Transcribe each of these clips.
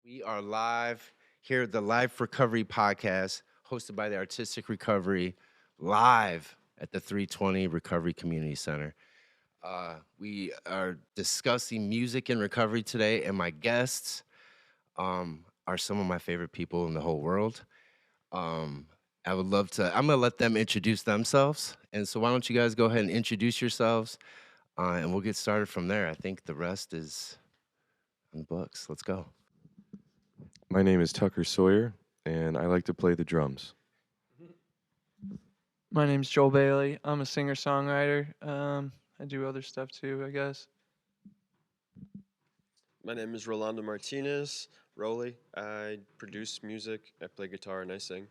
We are live here at the Life Recovery Podcast, hosted by the Artistic Recovery, live at the 320 Recovery Community Center. We are discussing music and recovery today, and my guests are some of my favorite people in the whole world. Um, I would love to, I'm going to let them introduce themselves. And so, why don't you guys go ahead and introduce yourselves, and we'll get started from there. I think the rest is on the books. Let's go. My name is Tucker Sawyer, and I like to play the drums. My name's Joel Bailey. I'm a singer-songwriter. I do other stuff too, I guess. My name is Rolando Martinez, Rolly. I produce music, I play guitar, and I sing.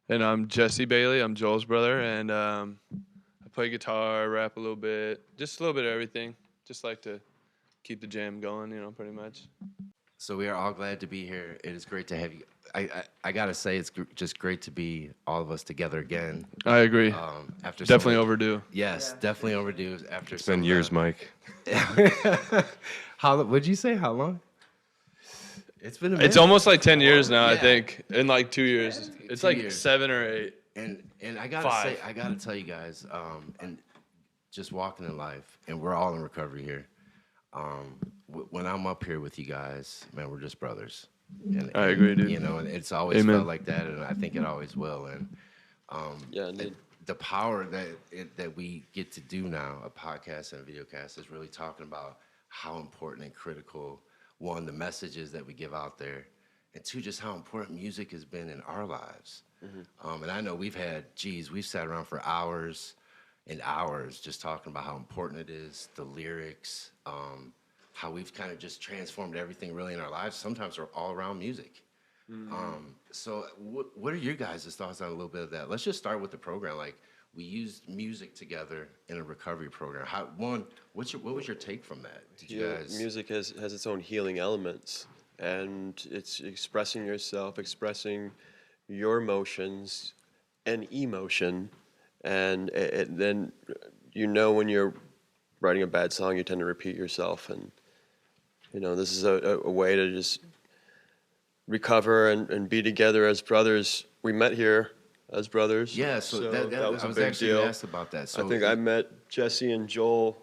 And I'm Jesse Bailey. I'm Joel's brother, and I play guitar, rap a little bit, just a little bit of everything. Just like to keep the jam going, pretty much. So we are all glad to be here. It is great to have you. I gotta say, it's just great to be all of us together again. I agree. After Definitely overdue. Yes, definitely overdue. After It's been years, Mike. What'd you say? How long? It's been. It's almost like 10 years now, Yeah. I think. In like 2 years. It's 2 like years. 7 or 8. And I gotta Five. say, I gotta tell you guys, and just walking in life, and we're all in recovery here. When I'm up here with you guys, man, we're just brothers. And, I agree, dude. And it's always Amen. felt like that, and I think it always will. And Yeah, indeed. the power that we get to do now, a podcast and a video cast, is really talking about how important and critical, one, the messages that we give out there, and two, just how important music has been in our lives. And I know we've sat around for hours and hours just talking about how important it is, the lyrics, how we've kind of just transformed everything really in our lives. Sometimes we're all around music. So what are your guys' thoughts on a little bit of that? Let's just start with the program. Like, we used music together in a recovery program. What was your take from that? Did you guys? Music has its own healing elements, and it's expressing yourself, expressing your emotions and emotion, and then when you're writing a bad song, you tend to repeat yourself, and this is a way to just recover and be together as brothers. We met here as brothers. Yeah, so that was I a was big actually deal. gonna ask about that. So I think I met Jesse and Joel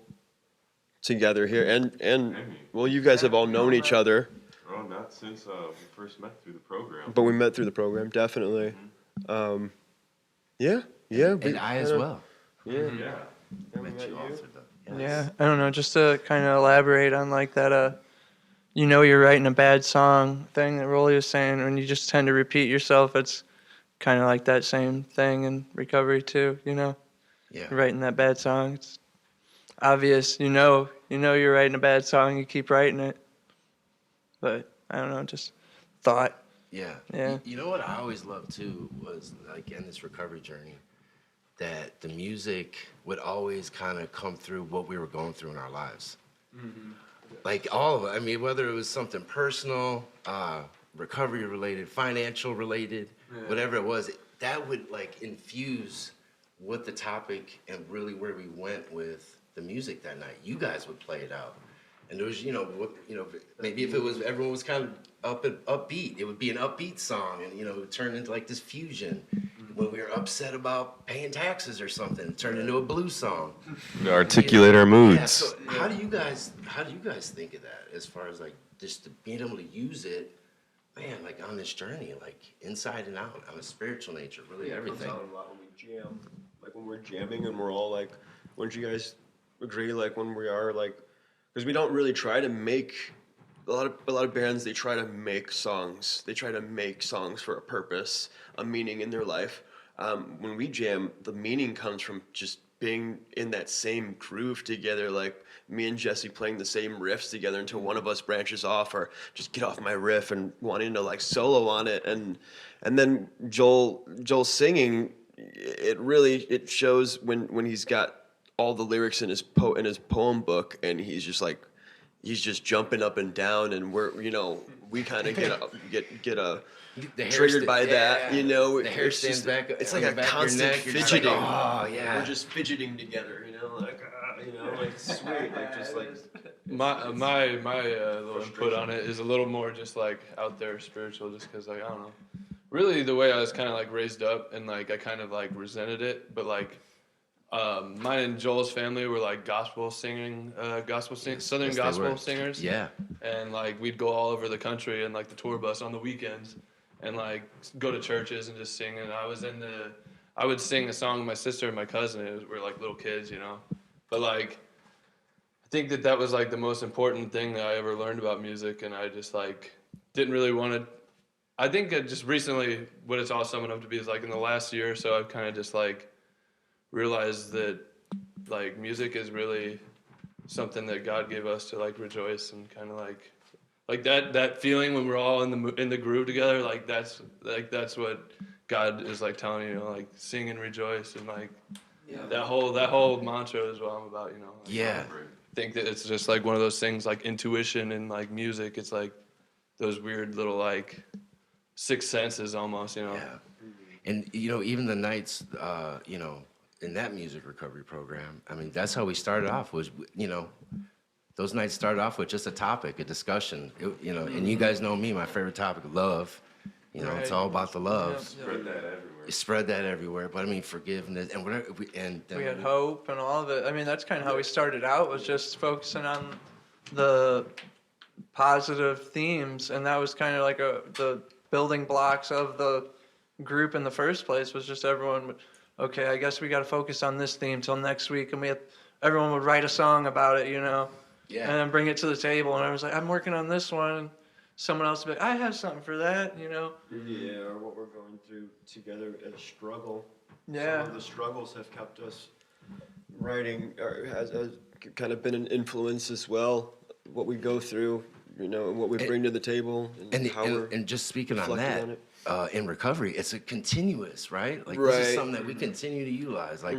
together here, and well, you guys have all known each other, Oh, not since we first met through the program. but we met through the program, definitely. Yeah. and I as well. Yeah. Yeah. Met you all through the. Yeah, I don't know, just to kind of elaborate on like that, you're writing a bad song thing that Rolly was saying, when you just tend to repeat yourself, it's kind of like that same thing in recovery too, Yeah. You're writing that bad song, it's obvious, you're writing a bad song, you keep writing it. But, I don't know, just thought. Yeah. Yeah. You know what I always loved too was, like, in this recovery journey, that the music would always kind of come through what we were going through in our lives. Like, all of it. I mean, whether it was something personal, recovery related, financial related, whatever it was, that would like infuse what the topic and really where we went with the music that night. You guys would play it out. And there was, maybe if it was, everyone was kind of upbeat, it would be an upbeat song, and it would turn into like this fusion. When we were upset about paying taxes or something, it turned into a blues song. Articulate our moods. Yeah. So how do you guys think of that, as far as like just being able to use it, man, like on this journey, like inside and out, on a spiritual nature, really everything. It comes out a lot when we jam, like when we're jamming and we're all like, wouldn't you guys agree? Like when we are like, because we don't really try to make a lot of bands. They try to make songs. They try to make songs for a purpose, a meaning in their life. When we jam, the meaning comes from just being in that same groove together, like me and Jesse playing the same riffs together until one of us branches off or just get off my riff and wanting to like solo on it, and then Joel singing. It shows when he's got all the lyrics in his poem book, and he's just jumping up and down, and we kind of get triggered by that, The hair It's stands just- back. It's on like the a back of your constant neck. You're just fidgeting. like, oh yeah. We're just fidgeting together, like it's sweet, like just like My little input on it is a little more just like out there spiritual, just because like I don't know. Really, the way I was kind of like raised up, and like I kind of like resented it, but like mine and Joel's family were like southern Yes, they gospel were. singers. Yeah. And like we'd go all over the country and like the tour bus on the weekends, and like go to churches and just sing. And I would sing a song with my sister and my cousin. We're like little kids, you know. But like I think that was like the most important thing that I ever learned about music, and I just like didn't really want to. I think that just recently, what it's all summing up to be is like in the last year or so, I've kind of just like realized that like music is really something that God gave us to like rejoice and kind of like that feeling when we're all in the groove together. Like that's what God is like telling you, like sing and rejoice, and like that whole mantra is what I'm about, you know. Like, Yeah. I think that it's just like one of those things like intuition and like music. It's like those weird little like sixth senses almost, you know. Yeah. And, you know, even the nights, you know, in that music recovery program, I mean, that's how we started off was, you know, those nights started off with just a topic, a discussion, you know, and you guys know me, my favorite topic, love. You know, it's all about the love. Spread that everywhere. Spread that everywhere. But I mean, forgiveness and whatever. We had hope and all of it. I mean, that's kind of how we started out, was just focusing on the positive themes, and that was kind of like the building blocks of the group in the first place. Was just everyone, okay, I guess we got to focus on this theme till next week, and everyone would write a song about it, you know, Yeah. and then bring it to the table, and I was like, I'm working on this one. And someone else would be like, I have something for that, you know. Yeah, or what we're going through together as a struggle. Yeah. Some of the struggles have kept us writing, or has kind of been an influence as well. What we go through, you know, and what we bring to the table, and how we're and just speaking on reflecting that, on it. in recovery, it's a continuous, right? Like this Right. is something that we continue to utilize. Like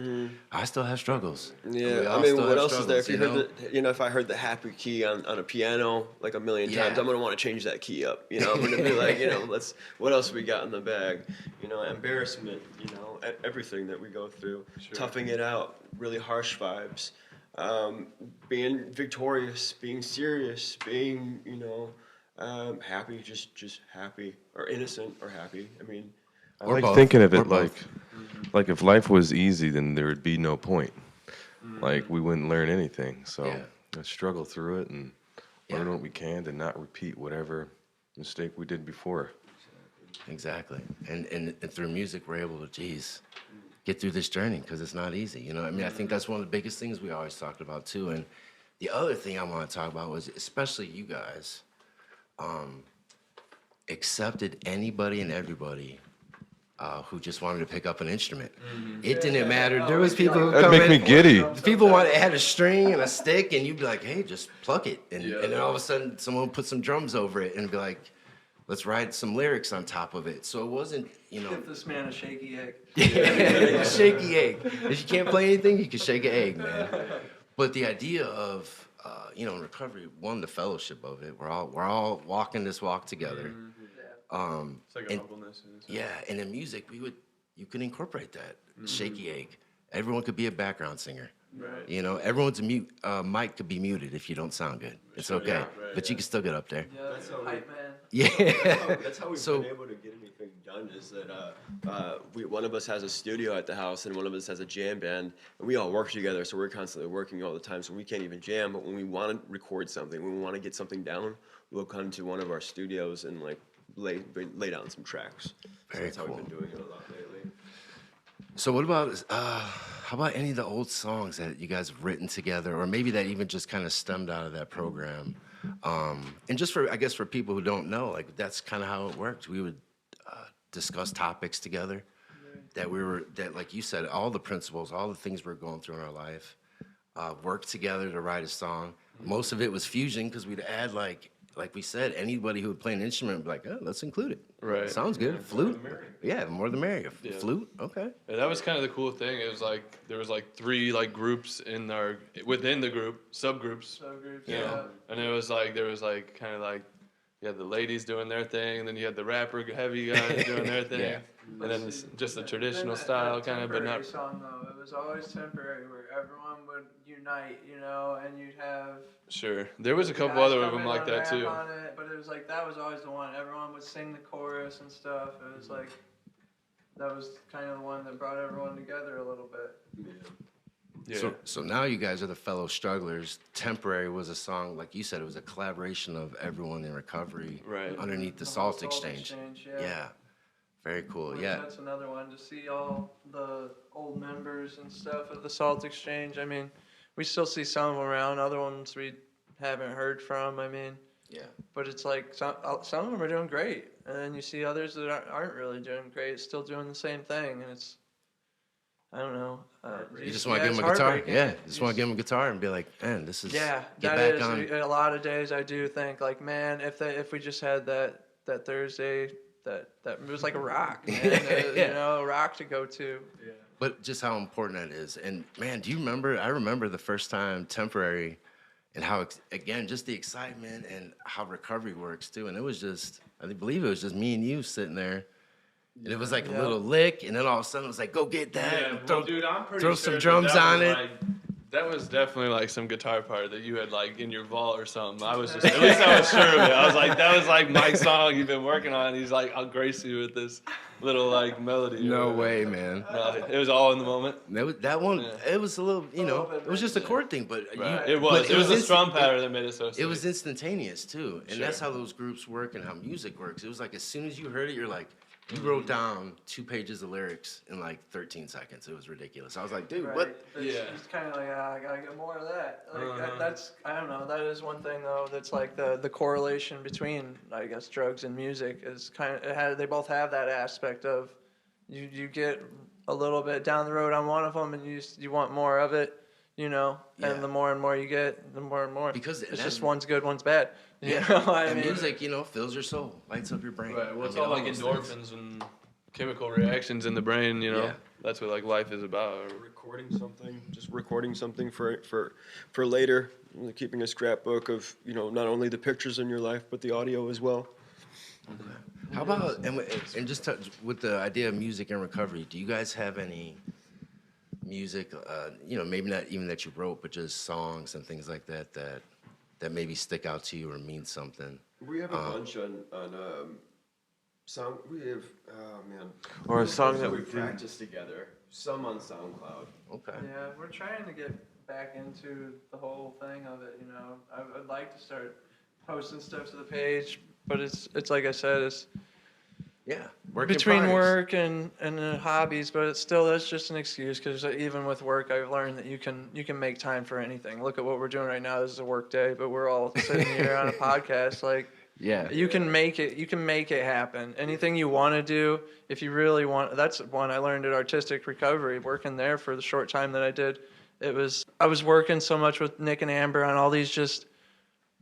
I still have struggles. We Yeah, all I mean, still what have else is there? If struggles, you heard if I heard the happy key on a piano like a million Yeah. times, I'm gonna want to change that key up. You know, I'm gonna be like, you know, what else we got in the bag? You know, embarrassment. You know, everything that we go through, toughing it out, really harsh vibes, being victorious, being serious, being happy, just happy, or innocent, or happy. I mean, I Or like both. thinking of Or it like if life was easy, then there would be no point. Like we wouldn't learn anything. So Yeah. let's struggle through it and learn Yeah. what we can to not repeat whatever mistake we did before. Exactly. And through music, we're able to, get through this journey because it's not easy. You know, I mean, I think that's one of the biggest things we always talked about too. And the other thing I want to talk about was, especially you guys, accepted anybody and everybody who just wanted to pick up an instrument. It didn't matter. There was people who That'd come make in, me giddy. people had a string and a stick, and you'd be like, hey, just pluck it. And then all of a sudden, someone would put some drums over it and be like, let's write some lyrics on top of it. So it wasn't, you know. Give this man a shaky egg. Shaky egg. If you can't play anything, you can shake an egg, man. But the idea of, in recovery, one, the fellowship of it. We're all walking this walk together. It's like a And- humbleness. Yeah, and in music, you could incorporate that shaky egg. Everyone could be a background singer. Right. You know, everyone's mic could be muted if you don't sound good. It's okay, but you can still get up there. Yeah, That's how hype man. Yeah. That's how we've So- been able to get anything done. Is that one of us has a studio at the house, and one of us has a jam band, and we all work together. So we're constantly working all the time. So we can't even jam. But when we want to record something, when we want to get something down, we'll come to one of our studios and like lay down some tracks. Very That's how cool. we've been doing it a lot lately. So what about how about any of the old songs that you guys have written together, or maybe that even just kind of stemmed out of that program? And just for people who don't know, like that's kind of how it worked. We would discuss topics together. That like you said, all the principles, all the things we're going through in our life, work together to write a song. Most of it was fusion because we'd add like we said, anybody who would play an instrument would be like, oh, let's include it. Right. Sounds good. Flute. Yeah, more the merrier. Yeah. Flute. Okay. Yeah, that was kind of the cool thing. It was like there was like 3 like groups within the group, subgroups. So groups. You know? And it was like there was like kind of like you had the ladies doing their thing, and then you had the rapper heavy guys doing their thing, Yeah. and then just the traditional Then style that kind of, but temporary not song though. It was always temporary, where everyone would unite, you know, and you'd have sure. There was a couple guys other of come them in like on that rap too. on it, but it was like that was always the one. Everyone would sing the chorus and stuff. It was like that was kind of the one that brought everyone together a little bit. Yeah. So now you guys are the fellow strugglers. Temporary was a song, like you said, it was a collaboration of everyone in recovery Right. underneath the whole Salt Exchange. yeah. Yeah. Very cool. Which Yeah. That's another one to see all the old members and stuff of the Salt Exchange. I mean, we still see some of them around. Other ones we haven't heard from. I mean, Yeah. but it's like some of them are doing great, and then you see others that aren't really doing great, still doing the same thing, and it's I don't know. You just want to yeah, give it's him a guitar? heartbreaking. Yeah. Just want to give him a guitar and be like, man, this is Yeah, get that back is on. a lot of days. I do think like, man, if we just had that Thursday, that it was like a rock, man, Yeah. you know, a rock to go to. Yeah. But just how important that is. And man, do you remember? I remember the first time Temporary and how, again, just the excitement and how recovery works too. And it was just, I believe it was just me and you sitting there. And it was like a Yeah. little lick. And then all of a sudden it was like, go get that. Yeah, and well, dude, I'm pretty throw sure some that drums that on was, it. like, that was definitely like some guitar part that you had like in your vault or something. I was just, at least I was sure of it. I was like, that was like Mike's song you've been working on. He's like, I'll grace you with this little like melody. No way, man. No, it was all in the moment. That one, Yeah. it was a little, you know, bit it was just a chord thing, but Right. you, It was. but It was the instant- strum pattern that made it so It sweet. was instantaneous too, and Sure. that's how those groups work and how music works. It was like as soon as you heard it, you're like, you wrote down 2 pages of lyrics in like 13 seconds. It was ridiculous. I was like, dude, what? It's, Yeah. it's kind of like I gotta get more of that. Like Uh-huh. that's I don't know. That is one thing though. That's like the correlation between I guess drugs and music is kind of they both have that aspect of you get a little bit down the road on one of them and you want more of it, you know. Yeah. And the more and more you get, the more and more. Because it's that- just one's good, one's bad. You Yeah, know, I and mean, music, you know, fills your soul, lights up your brain. Right. Well, I it's mean, all like those endorphins things. and chemical reactions in the brain. You know, Yeah. that's what like life is about. Just recording something for later, keeping a scrapbook of, you know, not only the pictures in your life but the audio as well. How about and just with the idea of music and recovery? Do you guys have any music? You know, maybe not even that you wrote, but just songs and things like that that maybe stick out to you or mean something. We have a bunch on sound. We have Or a song that we practice together. Some on SoundCloud. Okay. yeah, we're trying to get back into the whole thing of it. You know, I'd like to start posting stuff to the page, but it's like I said, it's Yeah. Work in between progress. work and hobbies, but it's still that's just an excuse because even with work, I've learned that you can make time for anything. Look at what we're doing right now. This is a work day, but we're all sitting here on a podcast. Like, Yeah. you can make it. You can make it happen. Anything you want to do, if you really want. That's one I learned at Artistic Recovery. Working there for the short time that I did, I was working so much with Nick and Amber on all these just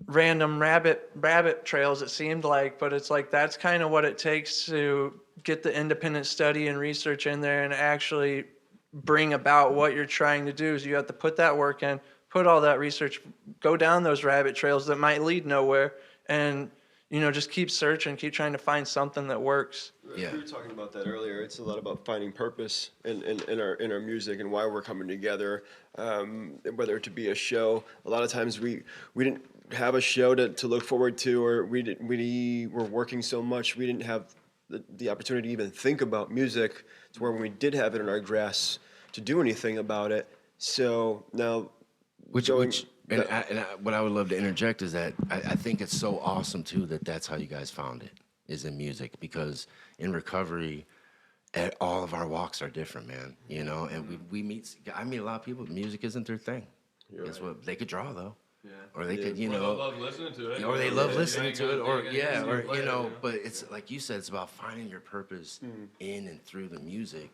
random rabbit trails. It seemed like, but it's like that's kind of what it takes to get the independent study and research in there and actually bring about what you're trying to do. Is you have to put that work in, put all that research, go down those rabbit trails that might lead nowhere, and you know, just keep searching, keep trying to find something that works. Yeah. We were talking about that earlier. It's a lot about finding purpose in our music and why we're coming together. Whether it to be a show, a lot of times we didn't have a show to look forward to, or we were working so much we didn't have the opportunity to even think about music. To where when we did have it in our grasp to do anything about it. So now, what I would love to interject is that I think it's so awesome too that that's how you guys found it, is in music, because in recovery, all of our walks are different, man. You know, and I meet a lot of people. Music isn't their thing. Guess what? They could draw though. Yeah. Or they could, you Or know, they love listening to it. or they love listening to it, or Yeah, or you know. But it's like you said, it's about finding your purpose in and through the music.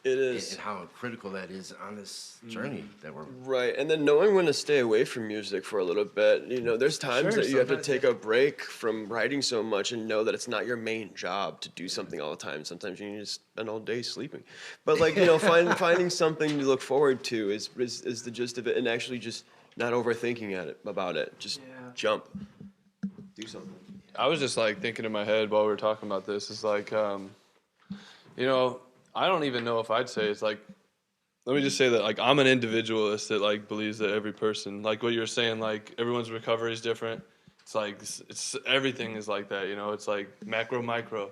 it is. And how critical that is on this journey that we're. Right, and then knowing when to stay away from music for a little bit. You know, there's times Sure, that you have to sometimes- take a break from writing so much and know that it's not your main job to do something all the time. Sometimes you need to spend all day sleeping. But like, you know, finding something to look forward to is the gist of it, and actually just not overthinking about it. Just Yeah. jump, do something. I was just like thinking in my head while we were talking about this. It's like, you know, I don't even know if I'd say it's like. Let me just say that like I'm an individualist that like believes that every person, like what you're saying, like everyone's recovery is different. It's like it's everything is like that. You know, it's like macro, micro.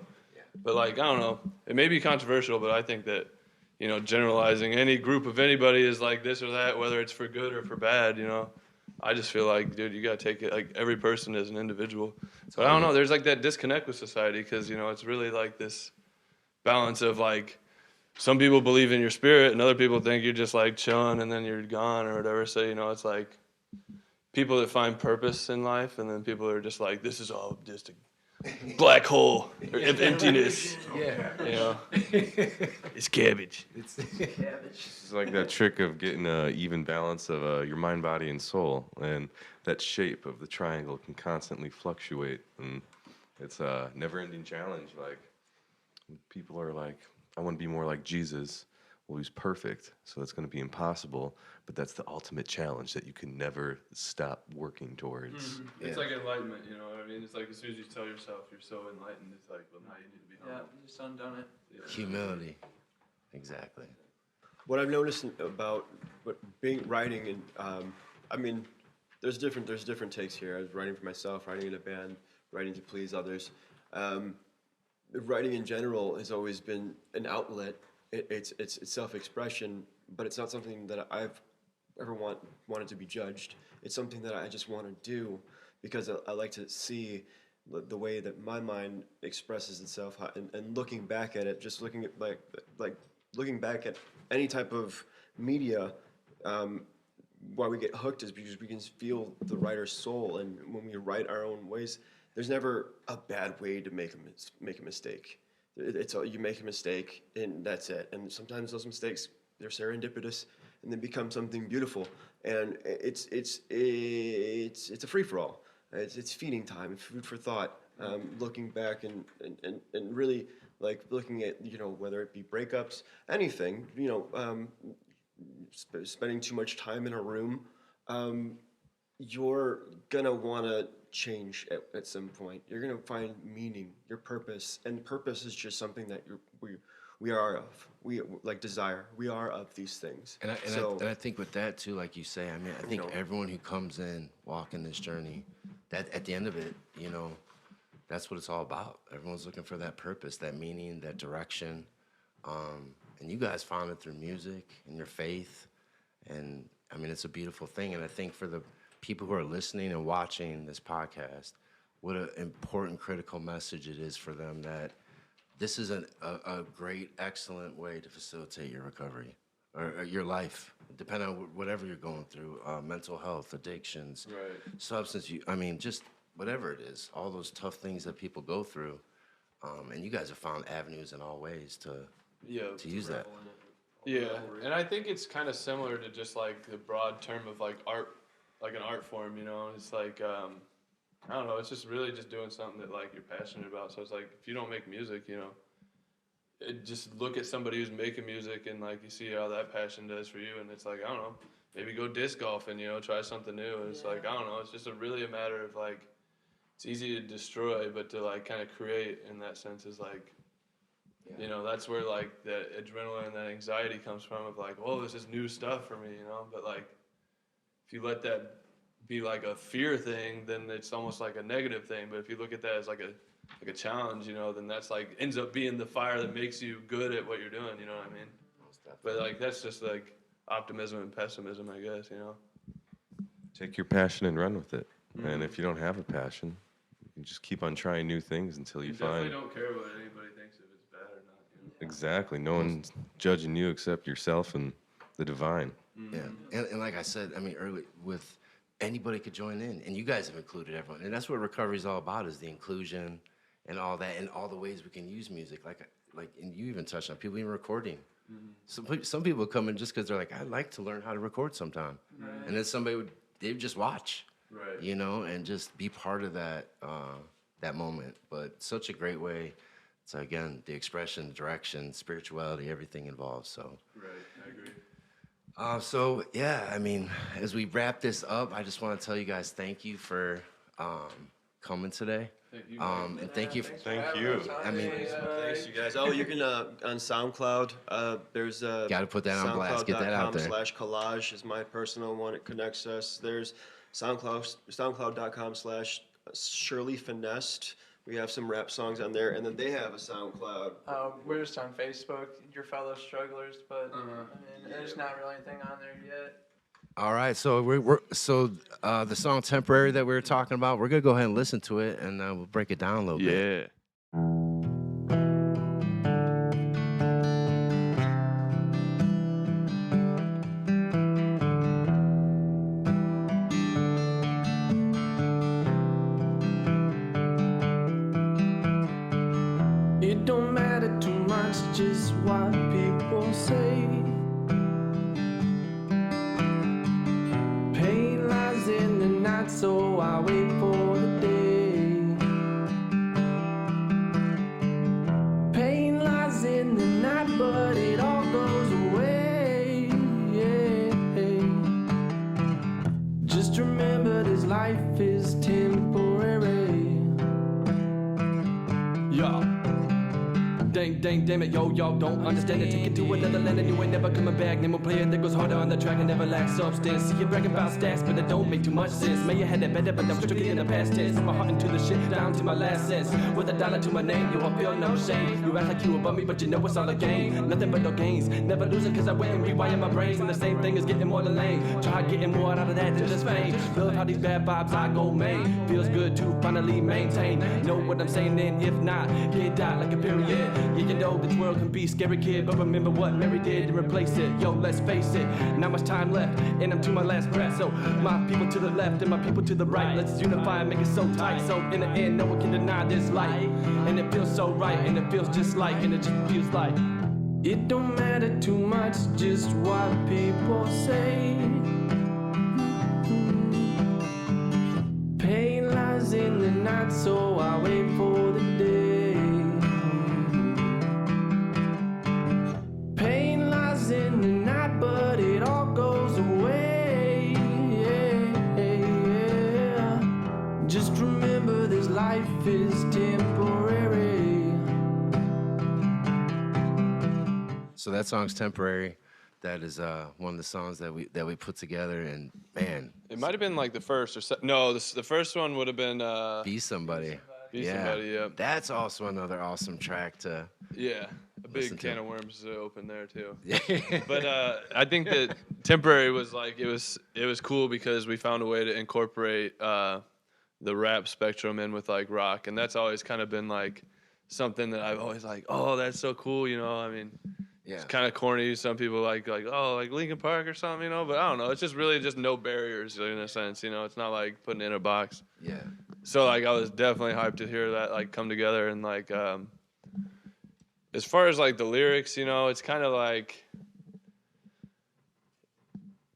But like I don't know, it may be controversial, but I think that generalizing any group of anybody is like this or that, whether it's for good or for bad. I just feel like, dude, you gotta take it like every person is an individual. But I don't know, there's like that disconnect with society because it's really like this balance of like some people believe in your spirit and other people think you're just like chilling and then you're gone or whatever. So it's like people that find purpose in life, and then people are just like, this is all just a black hole or emptiness. Yeah. It's cabbage. It's like that trick of getting an even balance of your mind, body, and soul, and that shape of the triangle can constantly fluctuate, and it's a never-ending challenge. Like people are like, I want to be more like Jesus. Well, he's perfect, so that's going to be impossible. But that's the ultimate challenge that you can never stop working towards. It's like enlightenment, you know what I mean? It's like as soon as you tell yourself you're so enlightened, it's like, well, now you need to be humble. you just undone it. Humility. Exactly. What I've noticed about writing, and I mean, there's different takes here. I was writing for myself, writing in a band, writing to please others. Writing in general has always been an outlet. It's self-expression, but it's not something that I've ever wanted to be judged. It's something that I just want to do because I like to see the way that my mind expresses itself, and looking back at it, just looking at like looking back at any type of media. Why we get hooked is because we can feel the writer's soul, and when we write our own ways, there's never a bad way to make a mistake. It's you make a mistake and that's it. And sometimes those mistakes, they're serendipitous and they become something beautiful. And it's a free for all. It's feeding time, food for thought. Looking back and really like looking at whether it be breakups, anything. Spending too much time in a room, you're gonna want to change at some point. You're gonna find meaning, your purpose, and purpose is just something that we are of. We like desire. We are of these things. And I think with that too, like you say, I mean, I think everyone who comes in walking this journey, that at the end of it, that's what it's all about. Everyone's looking for that purpose, that meaning, that direction. And you guys found it through music and your faith. And I mean, it's a beautiful thing. And I think for the people who are listening and watching this podcast, what an important, critical message it is for them that this is a great, excellent way to facilitate your recovery or your life, depending on whatever you're going through, mental health, addictions, substance use. I mean, just whatever it is, all those tough things that people go through. And you guys have found avenues in all ways to use that. Yeah, and I think it's kind of similar to just like the broad term of like art, like an art form, It's like, I don't know, it's just really just doing something that like you're passionate about. So it's like, if you don't make music, just look at somebody who's making music and like you see how that passion does for you. And it's like, I don't know, maybe go disc golfing, try something new. And it's like, I don't know, it's just really a matter of like, it's easy to destroy, but to like kind of create in that sense is like, that's where like the adrenaline and that anxiety comes from of like, oh, this is new stuff for me, But like, if you let that be like a fear thing, then it's almost like a negative thing. But if you look at that as like a challenge, then that's like ends up being the fire that makes you good at what you're doing. You know what I mean? But like that's just like optimism and pessimism, I guess. Take your passion and run with it. And if you don't have a passion, you can just keep on trying new things until you find. Definitely don't care what anybody thinks if it's bad or not. Exactly. No one's judging you except yourself and the divine. Yeah, and like I said, I mean, early with anybody could join in, and you guys have included everyone, and that's what recovery is all about: is the inclusion and all that, and all the ways we can use music. Like, and you even touched on people even recording. Some people come in just because they're like, I'd like to learn how to record sometime, and then they would just watch, and just be part of that that moment. But such a great way. So again, the expression, the direction, spirituality, everything involved. So. Right, I agree. So yeah, I mean, as we wrap this up, I just want to tell you guys thank you for coming today. And thank you. Thank you. I mean, Thanks, you guys. Oh, you can on SoundCloud. There's Gotta put that on blast. Get that out there. SoundCloud.com/collage is my personal one. It connects us. There's SoundCloud.com/Shirley Finessed. We have some rap songs on there, and then they have a SoundCloud. We're just on Facebook, Your Fellow Strugglers, but I mean, there's not really anything on there yet. All right, so the song "Temporary" that we were talking about, we're gonna go ahead and listen to it, and we'll break it down a little bit. It don't matter too much just what people say. Pain lies in the night, so I wait for the day. Pain lies in the night, but it all goes away. Just remember this life is temporary. Yeah. Dang, damn it, yo, y'all don't understand it. Take it to another land and you ain't never coming back. Name a player that goes harder on the track and never lacks substance. See you bragging about stats, but it don't make too much sense. May have had that better, but I'm stricken in the past tense. Put my heart into the shit, down to my last cents. With a dollar to my name, you won't feel no shame. You act like you above me, but you know it's all a game. Nothing but no gains, never losing cause I went and rewire my brains. And the same thing is getting more than lame. Try getting more out of that than just fame. Love how these bad vibes I go main. Feels good to finally maintain. Know what I'm saying, then if not, get out like a period. Yeah, you know this world can be scary, kid, but remember what Mary did to replace it. Yo, let's face it, not much time left, and I'm to my last breath. So my people to the left and my people to the right, let's unify and make it so tight. So in the end, no one can deny this light, and it feels so right, and it feels just like, and it just feels like it don't matter too much just what people say. Pain lies in the night, so I wait for the day. Pain lies in the night, but it all goes away. Just remember this life is temporary. So that song's "Temporary." That is one of the songs that we put together, and man, It might have been like the first or no, the first one would have been "Be Somebody." Be Somebody, yeah. That's also another awesome track to. Yeah, a big Listen to can it. of worms to open there too. But I think that Temporary was like it was cool because we found a way to incorporate the rap spectrum in with like rock, and that's always kind of been like something that I've always like, oh, that's so cool, you know. I mean, Yeah. it's kind of corny. Some people like oh, like Linkin Park or something, you know. But I don't know. It's just really just no barriers in a sense, you know. It's not like putting it in a box. Yeah. So like I was definitely hyped to hear that like come together and like as far as like the lyrics, you know, it's kind of like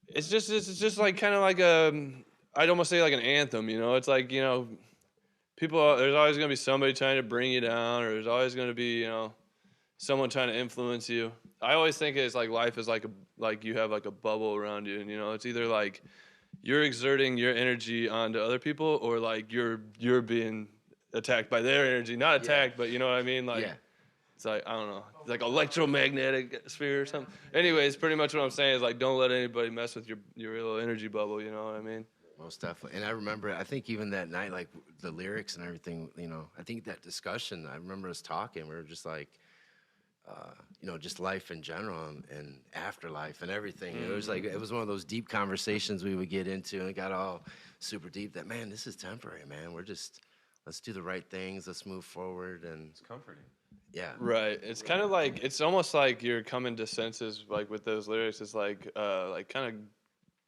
it's just like kind of like I'd almost say like an anthem, you know. It's like, you know, there's always going to be somebody trying to bring you down, or there's always going to be, you know, someone trying to influence you. I always think it's like life is like you have like a bubble around you, and you know, it's either like you're exerting your energy onto other people, or like you're being attacked by their energy. Not attacked, but you know what I mean? Like it's like, I don't know, it's like electromagnetic sphere or something. Anyways, pretty much what I'm saying is like don't let anybody mess with your little energy bubble, you know what I mean? Most definitely. And I remember, I think even that night, like the lyrics and everything, you know, I think that discussion, I remember us talking, we were just like, you know, just life in general and afterlife and everything. It was like, it was one of those deep conversations we would get into, and it got all super deep that, man, this is temporary, man. Let's do the right things. Let's move forward. And It's comforting. yeah. Right. It's kind of like, it's almost like you're coming to senses, like with those lyrics. It's like kind of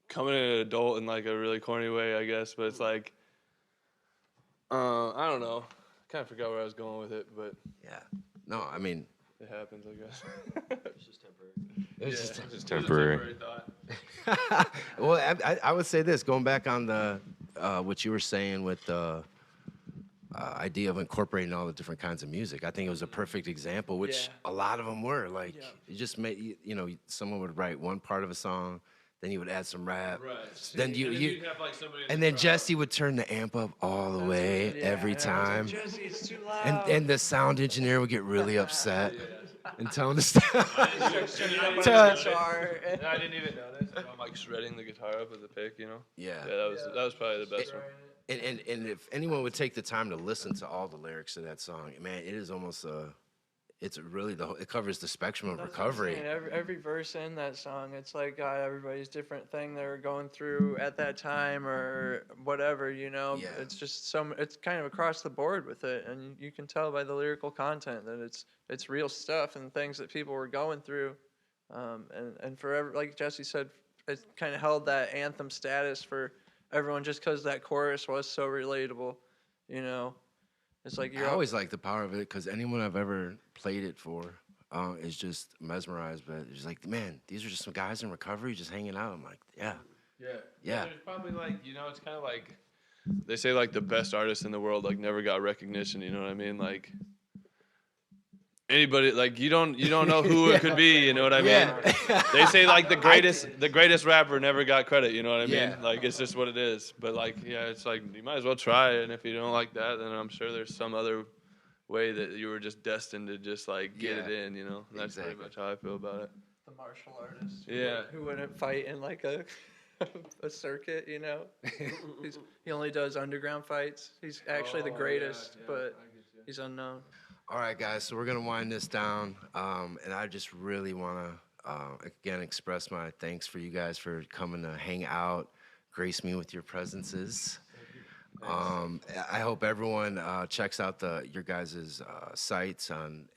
coming in an adult in like a really corny way, I guess. But it's like, I don't know. I kind of forgot where I was going with it, but Yeah. No, I mean, it happens, I guess. It's just temporary. it was Yeah, just it was a temporary. thought. well, I would say this, going back on the what you were saying with the idea of incorporating all the different kinds of music. I think it was a perfect example, which a lot of them were. Like, you just made, you know, someone would write one part of a song, then you would add some rap. Right. Then and you have like somebody in and the then crowd. Jesse would turn the amp up all the way every time. Jesse, it's too loud. And the sound engineer would get really upset and tell him to stop. And I didn't even notice. I'm like shredding the guitar up with the pick, you know. Yeah. Yeah, that was probably the best one. And if anyone would take the time to listen to all the lyrics of that song, man, it is almost it's really it covers the spectrum of That's what I'm recovery. saying. Every verse in that song, it's like got everybody's different thing they were going through at that time or whatever, you know. Yeah. It's just it's kind of across the board with it, and you can tell by the lyrical content that it's real stuff and things that people were going through, and forever, like Jesse said, it kind of held that anthem status for everyone just because that chorus was so relatable, you know. It's like I always like the power of it because anyone I've ever played it for is just mesmerized. But it's like, man, these are just some guys in recovery just hanging out. I'm like, yeah. There's probably like, you know, it's kind of like they say like the best artists in the world like never got recognition. You know what I mean? Like anybody, like you don't know who it could be. You know what I mean? They say like the greatest rapper never got credit. You know what I mean? Yeah. Like it's just what it is. But like, yeah, it's like you might as well try it. And if you don't like that, then I'm sure there's some other way that you were just destined to just like get it in. You know, and that's pretty much how I feel about it. the martial artist. Yeah. Who wouldn't fight in like a a circuit, you know? He only does underground fights. He's actually the greatest, but he's unknown. All right, guys, so we're going to wind this down. And I just really want to, again, express my thanks for you guys for coming to hang out, grace me with your presences. I hope everyone checks out your guys' sites,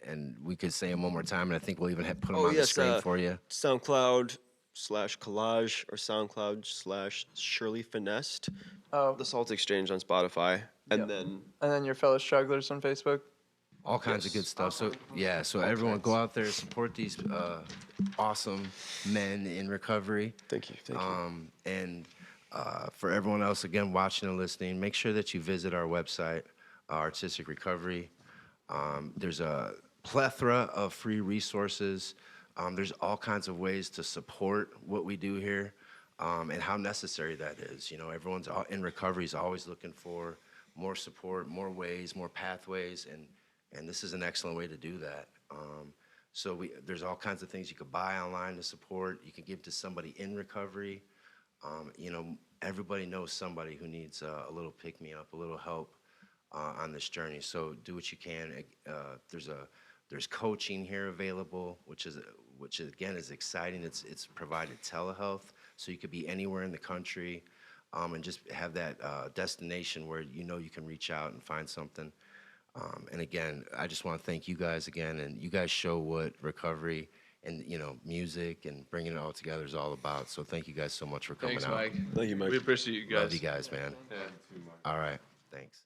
and we could say them one more time, and I think we'll even put them on the screen for you. SoundCloud/Collage or SoundCloud/Shirley Finessed. Oh, The Salt Exchange on Spotify. And then and then your fellow strugglers on Facebook. All kinds of good stuff. So yeah, so everyone go out there, support these awesome men in recovery. thank you. And for everyone else, again, watching and listening, make sure that you visit our website, Artistic Recovery. There's a plethora of free resources. There's all kinds of ways to support what we do here, and how necessary that is. You know, everyone's in recovery is always looking for more support, more ways, more pathways, and this is an excellent way to do that. So there's all kinds of things you could buy online to support. You can give to somebody in recovery. You know, everybody knows somebody who needs a little pick-me-up, a little help on this journey. So do what you can. There's coaching here available, which again is exciting. It's provided telehealth, so you could be anywhere in the country, and just have that destination where you know you can reach out and find something. And again, I just want to thank you guys again, and you guys show what recovery and, you know, music and bringing it all together is all about. So thank you guys so much for coming Thanks, out. Mike. Thank you, Mike. We appreciate you guys. Love you guys, man. Yeah. All right, thanks.